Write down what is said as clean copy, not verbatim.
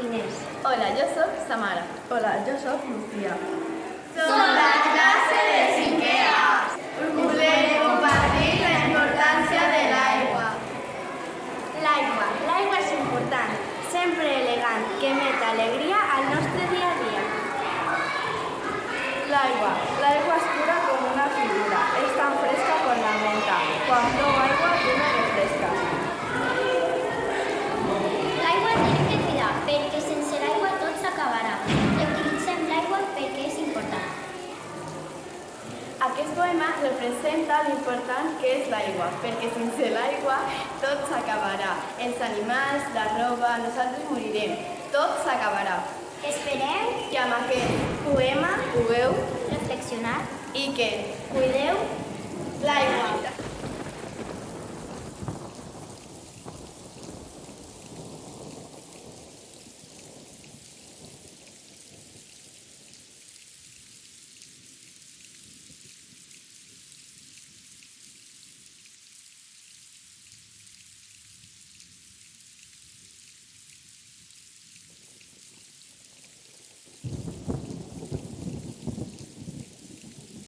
Inés. Hola, jo sóc Samara. Hola, jo sóc Lucía. Som la classe de 5è A. Volem compartir la importància de l'aigua. L'aigua és important, sempre elegant, que emet alegria al nostre dia a dia. L'aigua és pura com una figura, és tan fresca com la menta. Quan plou aigua, tu no refresques. L'aigua tenim que cuidar, perquè sense l'aigua tot s'acabarà. I utilitzem l'aigua perquè és important. Aquest poema representa l'important que és l'aigua, perquè sense l'aigua tot s'acabarà. Els animals, la roba, nosaltres morirem. Tot s'acabarà. Espereu I amb aquest Poema pugueu reflexionar i que Cuideu l'aigua.